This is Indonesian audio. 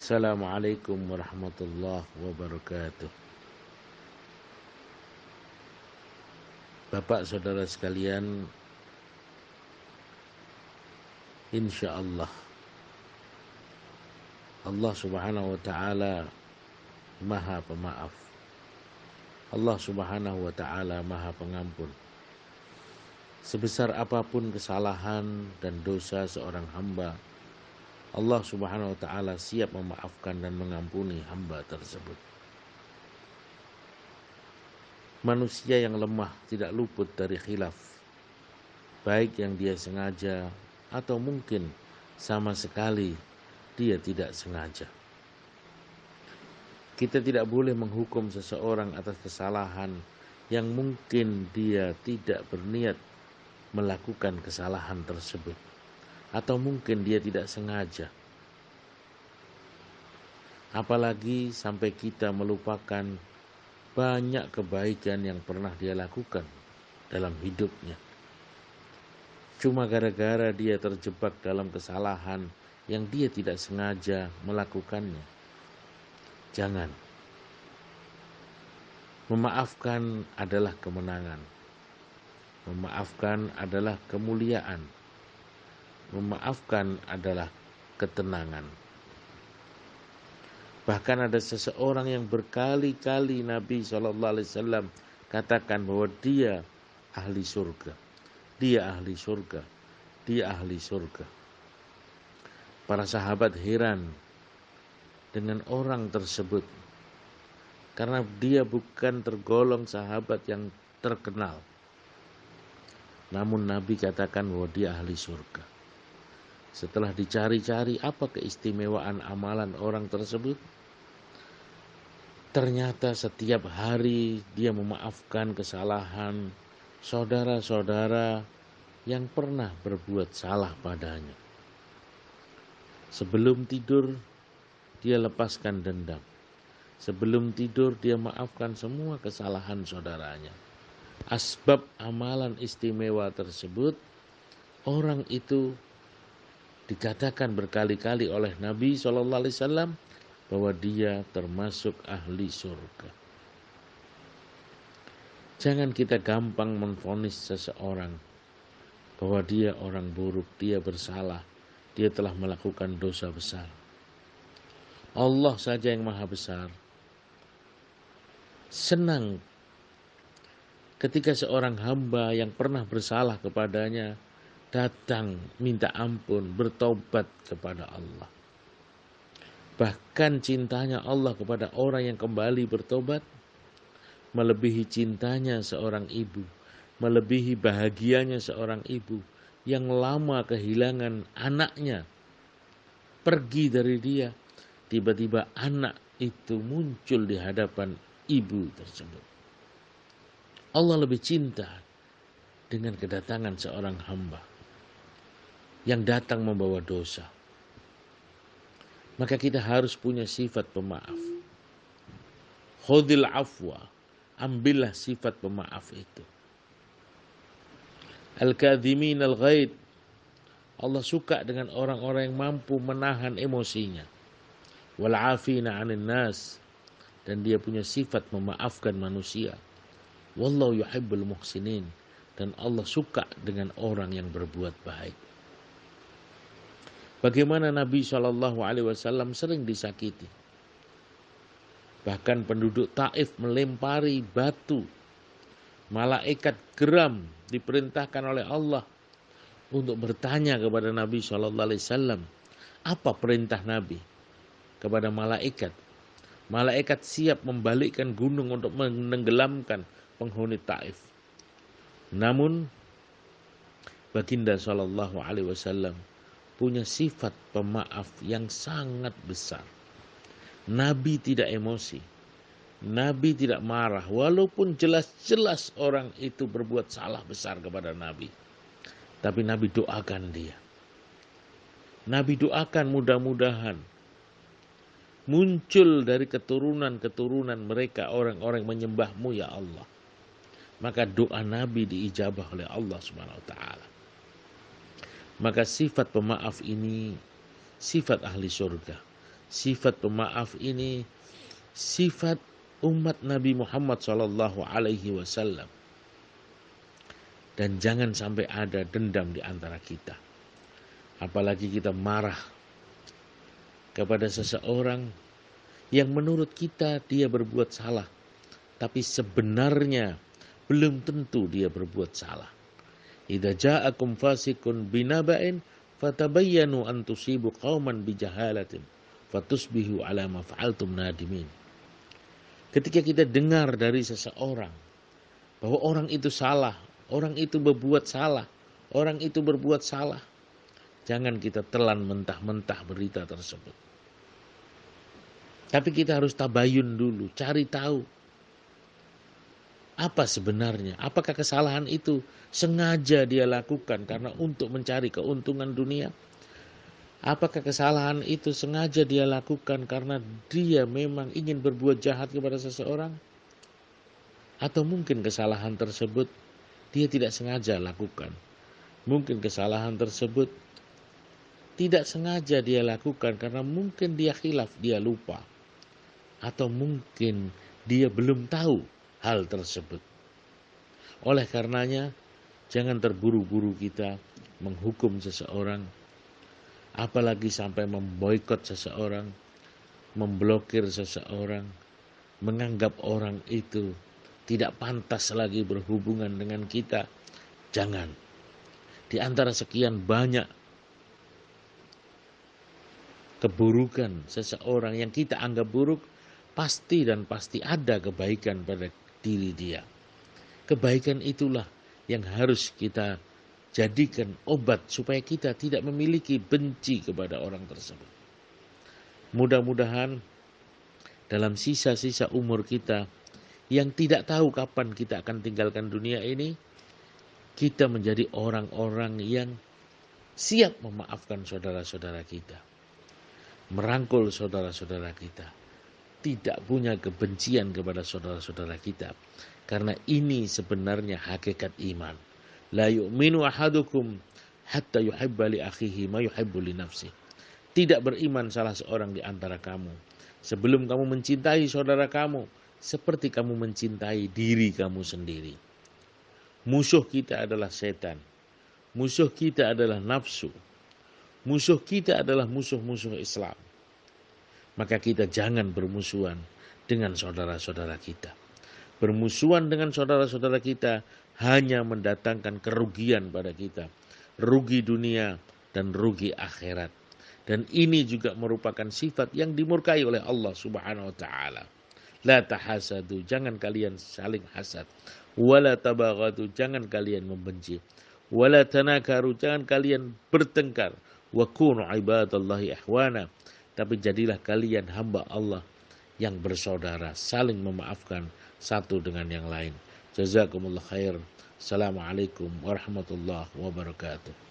Assalamualaikum warahmatullahi wabarakatuh. Bapak saudara sekalian, insya Allah Allah subhanahu wa ta'ala maha pemaaf. Allah subhanahu wa ta'ala maha pengampun. Sebesar apapun kesalahan dan dosa seorang hamba, Allah subhanahu wa ta'ala siap memaafkan dan mengampuni hamba tersebut. Manusia yang lemah tidak luput dari khilaf, baik yang dia sengaja atau mungkin sama sekali dia tidak sengaja. Kita tidak boleh menghukum seseorang atas kesalahan yang mungkin dia tidak berniat melakukan kesalahan tersebut, atau mungkin dia tidak sengaja. Apalagi sampai kita melupakan banyak kebaikan yang pernah dia lakukan dalam hidupnya. Cuma gara-gara dia terjebak dalam kesalahan yang dia tidak sengaja melakukannya. Jangan. Memaafkan adalah kemenangan. Memaafkan adalah kemuliaan. Memaafkan adalah ketenangan. Bahkan ada seseorang yang berkali-kali Nabi SAW katakan bahwa dia ahli surga. Dia ahli surga. Dia ahli surga. Para sahabat heran dengan orang tersebut, karena dia bukan tergolong sahabat yang terkenal. Namun Nabi katakan bahwa dia ahli surga. Setelah dicari-cari apa keistimewaan amalan orang tersebut, ternyata setiap hari dia memaafkan kesalahan saudara-saudara yang pernah berbuat salah padanya. Sebelum tidur dia lepaskan dendam. Sebelum tidur dia maafkan semua kesalahan saudaranya. Asbab amalan istimewa tersebut, orang itu dikatakan berkali-kali oleh Nabi SAW bahwa dia termasuk ahli surga. Jangan kita gampang menvonis seseorang bahwa dia orang buruk, dia bersalah, dia telah melakukan dosa besar. Allah saja yang maha besar senang ketika seorang hamba yang pernah bersalah kepadanya datang minta ampun, bertobat kepada Allah. Bahkan cintanya Allah kepada orang yang kembali bertobat melebihi cintanya seorang ibu, melebihi bahagianya seorang ibu yang lama kehilangan anaknya, pergi dari dia, tiba-tiba anak itu muncul di hadapan ibu tersebut. Allah lebih cinta dengan kedatangan seorang hamba yang datang membawa dosa. Maka kita harus punya sifat pemaaf. Khudhil afwa, ambillah sifat pemaaf itu. Al-kadhimin al-ghaid, Allah suka dengan orang-orang yang mampu menahan emosinya. Wal afina 'anil nas, dan dia punya sifat memaafkan manusia. Wallahu yuhibbul muhsinin, dan Allah suka dengan orang yang berbuat baik. Bagaimana Nabi SAW sering disakiti. Bahkan penduduk Taif melempari batu. Malaikat geram diperintahkan oleh Allah untuk bertanya kepada Nabi SAW. Apa perintah Nabi kepada malaikat? Malaikat siap membalikkan gunung untuk menenggelamkan penghuni Taif. Namun Baginda SAW punya sifat pemaaf yang sangat besar. Nabi tidak emosi. Nabi tidak marah. Walaupun jelas-jelas orang itu berbuat salah besar kepada Nabi. Tapi Nabi doakan dia. Nabi doakan mudah-mudahan muncul dari keturunan-keturunan mereka orang-orang menyembahmu ya Allah. Maka doa Nabi diijabah oleh Allah Subhanahu wa taala. Maka sifat pemaaf ini sifat ahli surga. sifat pemaaf ini sifat umat Nabi Muhammad SAW. Dan jangan sampai ada dendam di antara kita. Apalagi kita marah kepada seseorang yang menurut kita dia berbuat salah, tapi sebenarnya belum tentu dia berbuat salah. Idza ja'akum fasiqun binaba'in fatabayyanu an tusibu qauman bijahalatin fatusbihu ala ma fa'altum nadimin. Ketika kita dengar dari seseorang bahwa orang itu salah, orang itu berbuat salah, orang itu berbuat salah, jangan kita telan mentah-mentah berita tersebut. Tapi kita harus tabayun dulu, cari tahu apa sebenarnya. Apakah kesalahan itu sengaja dia lakukan karena untuk mencari keuntungan dunia? Apakah kesalahan itu sengaja dia lakukan karena dia memang ingin berbuat jahat kepada seseorang? Atau mungkin kesalahan tersebut dia tidak sengaja lakukan. Mungkin kesalahan tersebut tidak sengaja dia lakukan karena mungkin dia khilaf, dia lupa. Atau mungkin dia belum tahu hal tersebut. Oleh karenanya, jangan terburu-buru kita menghukum seseorang, apalagi sampai memboikot seseorang, memblokir seseorang, menganggap orang itu tidak pantas lagi berhubungan dengan kita. Jangan. Di antara sekian banyak keburukan seseorang yang kita anggap buruk, pasti ada kebaikan pada diri dia. Kebaikan itulah yang harus kita jadikan obat supaya kita tidak memiliki benci kepada orang tersebut. Mudah-mudahan dalam sisa-sisa umur kita yang tidak tahu kapan kita akan tinggalkan dunia ini, kita menjadi orang-orang yang siap memaafkan saudara-saudara kita, merangkul saudara-saudara kita, tidak punya kebencian kepada saudara-saudara kita. Karena ini sebenarnya hakikat iman. La yu'minu ahadukum hatta yuhibba li akhihi ma yuhibbu li nafsihi. Tidak beriman salah seorang di antara kamu sebelum kamu mencintai saudara kamu seperti kamu mencintai diri kamu sendiri. Musuh kita adalah setan. Musuh kita adalah nafsu. Musuh kita adalah musuh-musuh Islam. Maka kita jangan bermusuhan dengan saudara-saudara kita. Bermusuhan dengan saudara-saudara kita hanya mendatangkan kerugian pada kita. Rugi dunia dan rugi akhirat. Dan ini juga merupakan sifat yang dimurkai oleh Allah Subhanahu wa taala. La tahasadu, jangan kalian saling hasad. Wala tabaghadu, jangan kalian membenci. Wala tanakaru, jangan kalian bertengkar. Wa kunu ibadallahi ikhwana, tapi jadilah kalian hamba Allah yang bersaudara, saling memaafkan satu dengan yang lain. Jazakumullah khair. Assalamualaikum warahmatullahi wabarakatuh.